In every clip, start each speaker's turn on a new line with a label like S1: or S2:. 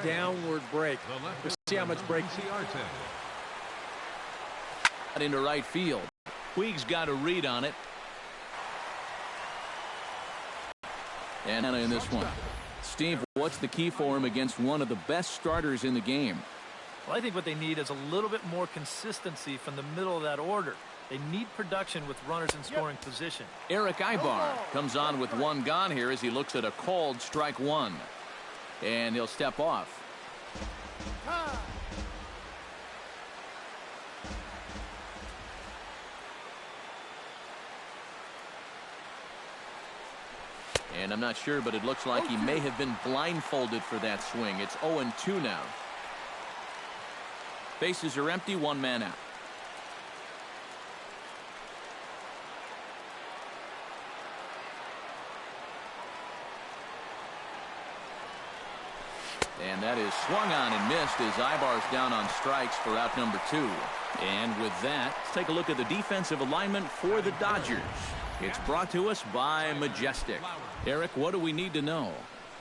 S1: downward break. We'll see how much break.
S2: Into right field. Puig's got a read on it. And in this one. Steve, what's the key for him against one of the best starters in the game?
S3: Well, I think what they need is a little bit more consistency from the middle of that order. They need production with runners in scoring position.
S2: Eric Ibar comes on with one gone here as he looks at a called strike one. And he'll step off. And I'm not sure, but it looks like he may have been blindfolded for that swing. It's 0-2 now. Bases are empty, one man out. And that is swung on and missed as Ibar's down on strikes for out number 2. And with that, let's take a look at the defensive alignment for the Dodgers. It's brought to us by Majestic. Eric, what do we need to know?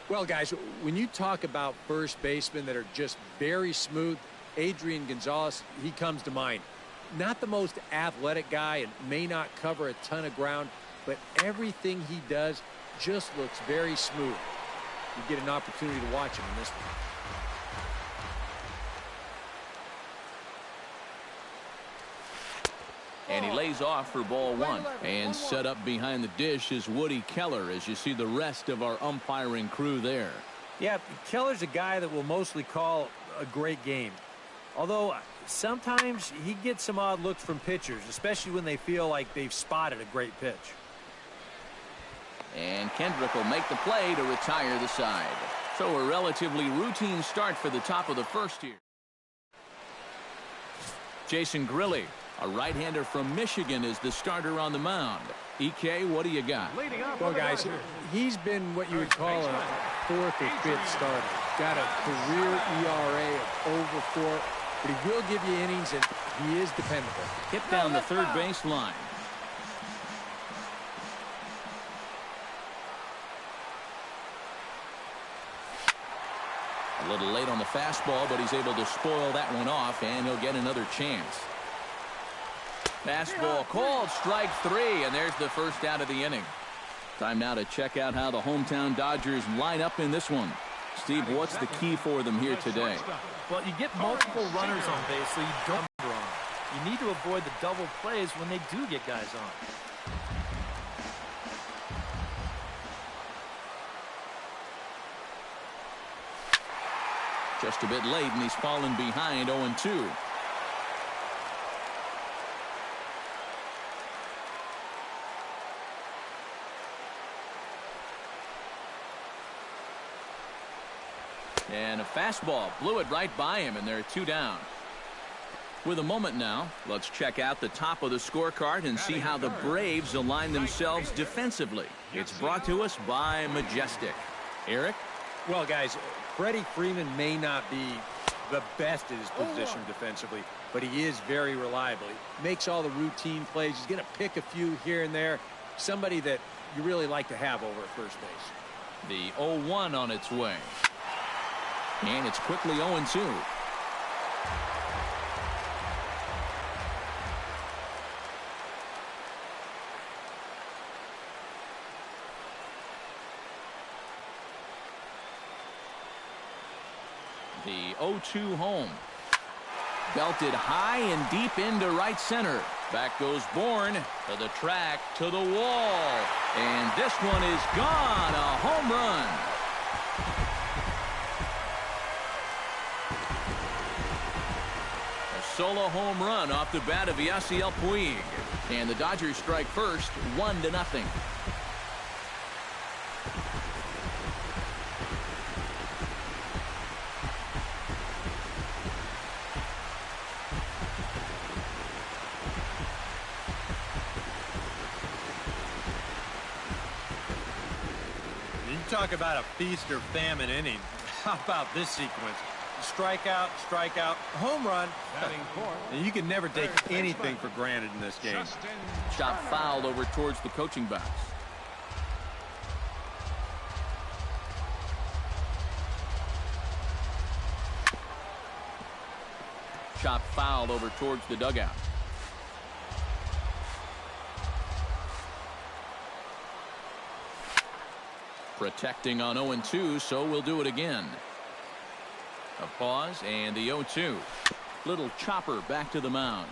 S1: Well, guys, when you talk about first basemen that are just very smooth, Adrian Gonzalez, he comes to mind. Not the most athletic guy and may not cover a ton of ground, but everything he does just looks very smooth. You get an opportunity to watch him in this one.
S2: And he lays off for ball one. And set up behind the dish is Woody Keller as you see the rest of our umpiring crew there.
S4: Yeah, Keller's a guy that will mostly call a great game. Although sometimes he gets some odd looks from pitchers, especially when they feel like they've spotted a great pitch.
S2: And Kendrick will make the play to retire the side. So a relatively routine start for the top of the first here. Jason Grilli, a right-hander from Michigan, is the starter on the mound. EK, what do you got?
S1: Well, guys, he's been what you would call a fourth or fifth starter. Got a career ERA of over 4, but he will give you innings, and he is dependable.
S2: Hit down the third base line. A little late on the fastball, but he's able to spoil that one off, and he'll get another chance. Fastball called, strike 3, and there's the first out of the inning. Time now to check out how the hometown Dodgers line up in this one. Steve, what's the key for them here today?
S3: Well, you get multiple runners on base, so you don't run. You need to avoid the double plays when they do get guys on.
S2: Just a bit late, and he's fallen behind 0-2. And a fastball blew it right by him, and there are 2 down. With a moment now, let's check out the top of the scorecard and see how the Braves align themselves defensively. It's brought to us by Majestic. Eric?
S1: Well, guys, Freddie Freeman may not be the best at his position defensively, but he is very reliable. He makes all the routine plays. He's going to pick a few here and there. Somebody that you really like to have over at first base.
S2: The 0-1 on its way. And it's quickly 0-2. The 0-2 home. Belted high and deep into right center. Back goes Bourne to the track, to the wall. And this one is gone. A home run. A solo home run off the bat of Yasiel Puig. And the Dodgers strike first, 1-0.
S4: Talk about a feast or famine inning. How about this sequence? Strikeout, strikeout, home run. And you can never take anything for granted in this game.
S2: Shot fouled over towards the coaching box. chop foul over towards the dugout. Protecting on 0-2, so we'll do it again. A pause and the 0-2. Little chopper back to the mound.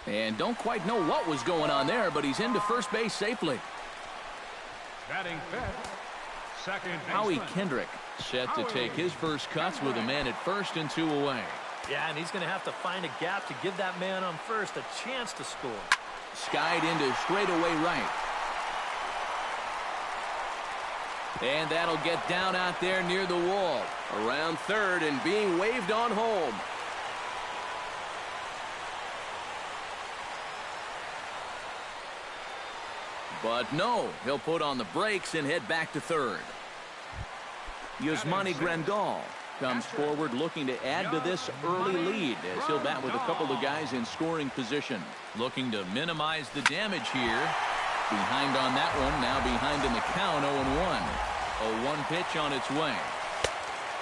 S2: And don't quite know what was going on there, but he's into first base safely.
S5: Batting fifth, second baseman.
S2: Howie Kendrick set to take his first cuts with a man at first and 2 away.
S3: Yeah, and he's going to have to find a gap to give that man on first a chance to score.
S2: Skied into straightaway right. And that'll get down out there near the wall. Around third and being waved on home. But no, he'll put on the brakes and head back to third. Yasmani Grandal comes forward looking to add to this early lead as he'll bat with a couple of guys in scoring position. Looking to minimize the damage here. Behind on that one, now behind in the count, 0-1. 0-1 pitch on its way.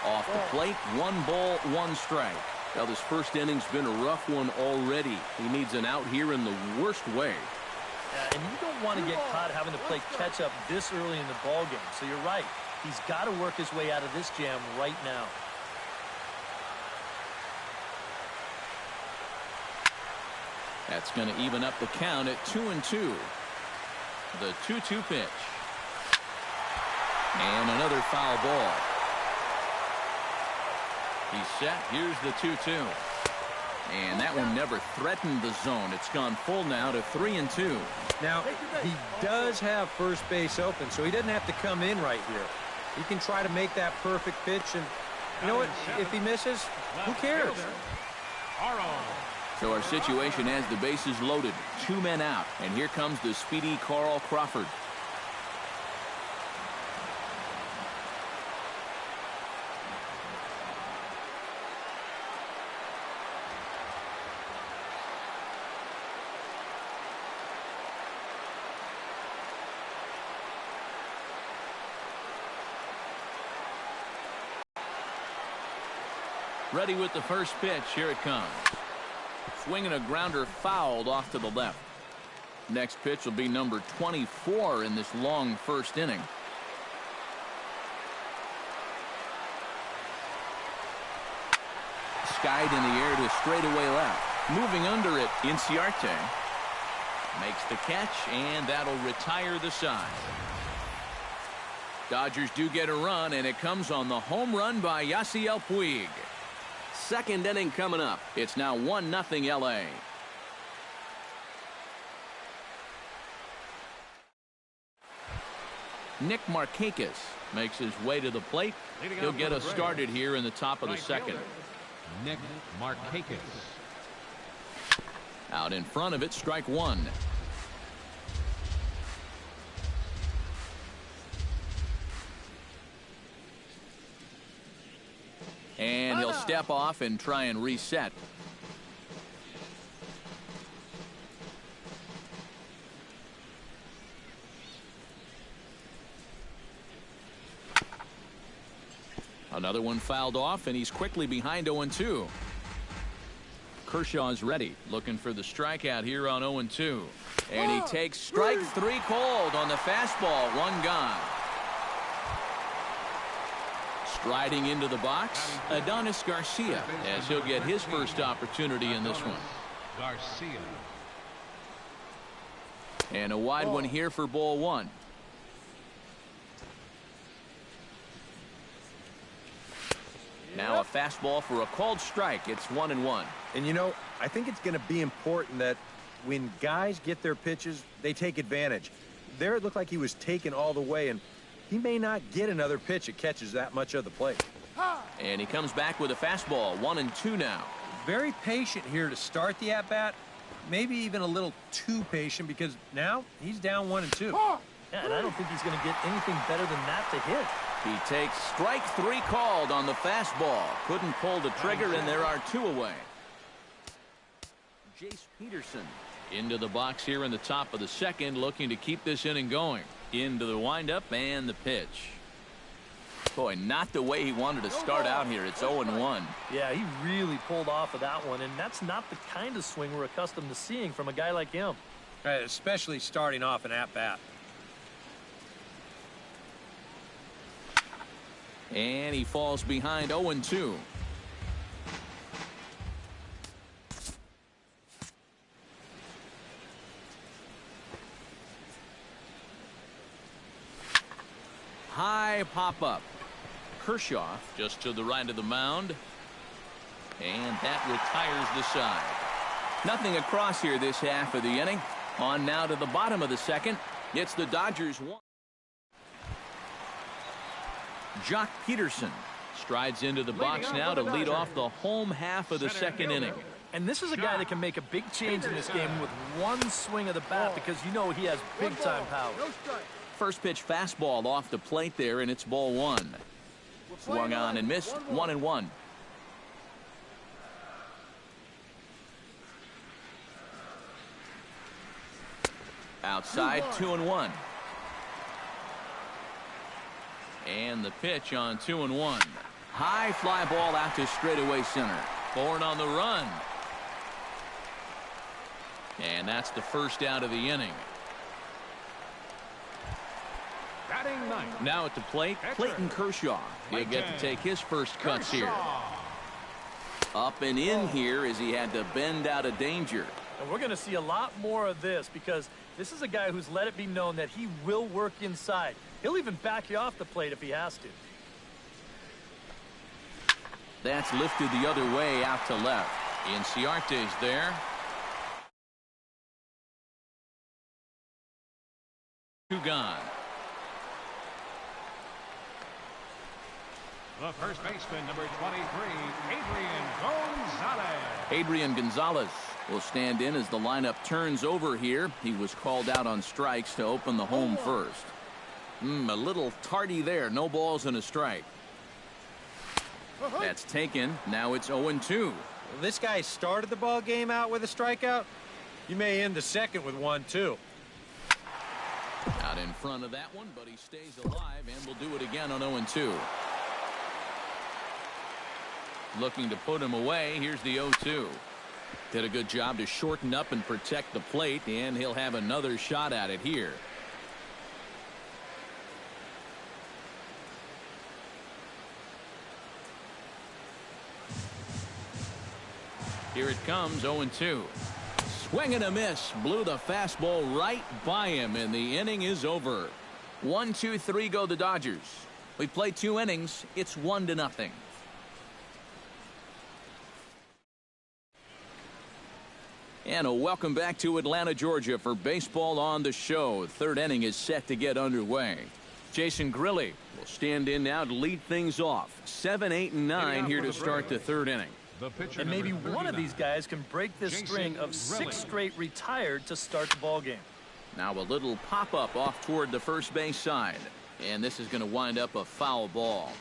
S2: Off the plate, 1 ball, 1 strike. Now this first inning's been a rough one already. He needs an out here in the worst way.
S3: And you don't want to get caught having to play catch up this early in the ball game. So you're right. He's got to work his way out of this jam right now.
S2: That's going to even up the count at 2-2. The 2-2 pitch. And another foul ball. He's set. Here's the 2-2. And that one never threatened the zone. It's gone full now to 3-2.
S4: Now, he does have first base open, so he doesn't have to come in right here. He can try to make that perfect pitch, and you know what? If he misses, who cares?
S2: So our situation has the bases loaded. 2 men out. And here comes the speedy Carl Crawford. Ready with the first pitch. Here it comes. Swinging a grounder fouled off to the left. Next pitch will be number 24 in this long first inning. Skied in the air to straightaway left. Moving under it, Inciarte makes the catch, and that'll retire the side. Dodgers do get a run, and it comes on the home run by Yasiel Puig. Second inning coming up. It's now 1-0 LA. Nick Markakis makes his way to the plate. He'll get us started here in the top of the second.
S5: Nick Markakis.
S2: Out in front of it, strike 1. And he'll step off and try and reset. Another one fouled off, and he's quickly behind 0-2. Kershaw's ready, looking for the strikeout here on 0-2. And he takes strike 3 cold on the fastball. 1 gone. Striding into the box, Adonis Garcia, as he'll get his first opportunity in this one.
S5: Garcia.
S2: And a wide one here for ball 1. Now a fastball for a called strike. It's 1-1.
S4: And you know, I think it's going to be important that when guys get their pitches, they take advantage. There it looked like he was taken all the way, and he may not get another pitch that catches that much of the plate.
S2: And he comes back with a fastball. 1-2 now.
S4: Very patient here to start the at-bat. Maybe even a little too patient, because now he's down 1-2.
S3: Yeah, and I don't think he's going to get anything better than that to hit.
S2: He takes strike 3 called on the fastball. Couldn't pull the trigger, and there are 2 away. Jace Peterson into the box here in the top of the second, looking to keep this inning going. Into the windup and the pitch. Boy, not the way he wanted to start out here. It's 0-1.
S3: Yeah, he really pulled off of that one, and that's not the kind of swing we're accustomed to seeing from a guy like him.
S1: Right, especially starting off an at-bat.
S2: And he falls behind 0-2. High pop-up. Kershaw just to the right of the mound. And that retires the side. Nothing across here this half of the inning. On now to the bottom of the second. It's the Dodgers 1. Jock Peterson strides into the box now to lead off the home half of the second inning.
S3: And this is a guy that can make a big change in this game with one swing of the bat because you know he has big-time power.
S2: First pitch fastball off the plate there, and it's ball one. Swung on and missed. 1-1. Outside, 2-1. And the pitch on 2-1. High fly ball out to straightaway center. Bourne on the run. And that's the first out of the inning.
S5: Batting ninth.
S2: Now at the plate, Clayton Kershaw. He'll get to take his first cuts here. Up and in here as he had to bend out of danger.
S3: And we're going to see a lot more of this because this is a guy who's let it be known that he will work inside. He'll even back you off the plate if he has to.
S2: That's lifted the other way out to left. Inciarte's there. Two gone.
S5: The first baseman, number 23, Adrian Gonzalez.
S2: Adrian Gonzalez will stand in as the lineup turns over here. He was called out on strikes to open the home first. A little tardy there. No balls and a strike. That's taken. Now it's 0-2.
S4: This guy started the ball game out with a strikeout. You may end the second with one, too.
S2: Out in front of that one, but he stays alive and will do it again on 0-2. Looking to put him away. Here's the 0-2. Did a good job to shorten up and protect the plate, and he'll have another shot at it here. Here it comes, 0-2. Swing and a miss. Blew the fastball right by him, and the inning is over. 1-2-3 go the Dodgers. We played 2 innings. It's 1-0. And a welcome back to Atlanta, Georgia for Baseball on the Show. Third inning is set to get underway. Jason Grilli will stand in now to lead things off. 7, 8, and 9 here to start the third inning.
S3: And maybe one of these guys can break this string of 6 straight retired to start the ball game.
S2: Now a little pop-up off toward the first base side. And this is going to wind up a foul ball.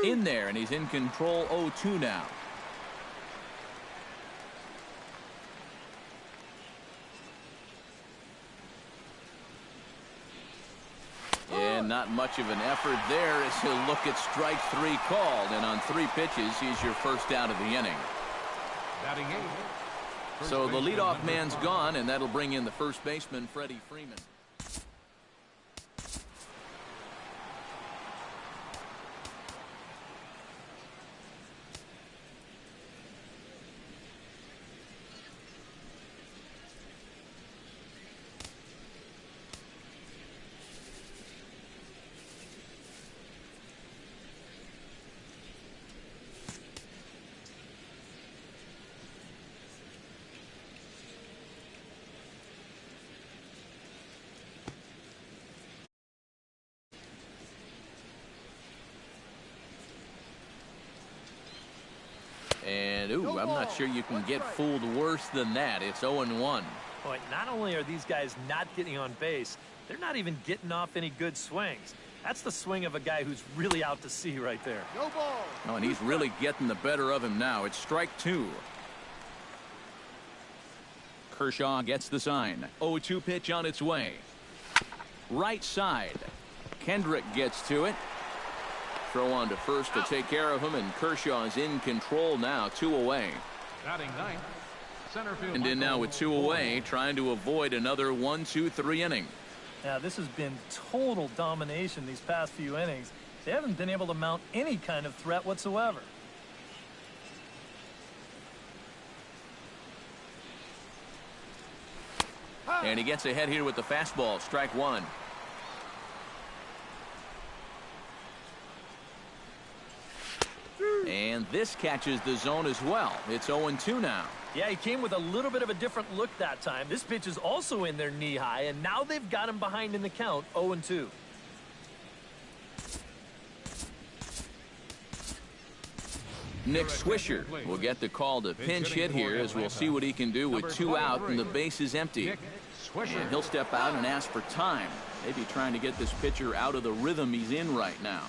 S2: In there, and he's in control. 0-2 now. And not much of an effort there as he'll look at strike 3 called. And on 3 pitches, he's your first out of the inning.
S5: Batting eighth.
S2: So the leadoff man's gone, and that'll bring in the first baseman, Freddie Freeman. And, I'm not sure you can get fooled worse than that. It's 0-1.
S3: Boy, not only are these guys not getting on base, they're not even getting off any good swings. That's the swing of a guy who's really out to sea right there.
S5: No ball.
S2: Oh, and he's really getting the better of him now. It's strike 2. Kershaw gets the sign. 0-2 pitch on its way. Right side. Kendrick gets to it. Throw on to first to take care of him, and Kershaw is in control now. 2 away.
S5: Batting ninth, center field.
S2: And in now with 2 away, trying to avoid another 1-2-3 inning.
S3: Now, this has been total domination these past few innings. They haven't been able to mount any kind of threat whatsoever.
S2: And he gets ahead here with the fastball. Strike 1. And this catches the zone as well. It's 0-2 now.
S3: Yeah, he came with a little bit of a different look that time. This pitch is also in there knee high, and now they've got him behind in the count, 0-2.
S2: Nick Swisher will get the call to pinch hit here, as we'll see what he can do with 2 out and the base is empty.
S5: Nick Swisher.
S2: And he'll step out and ask for time. Maybe trying to get this pitcher out of the rhythm he's in right now.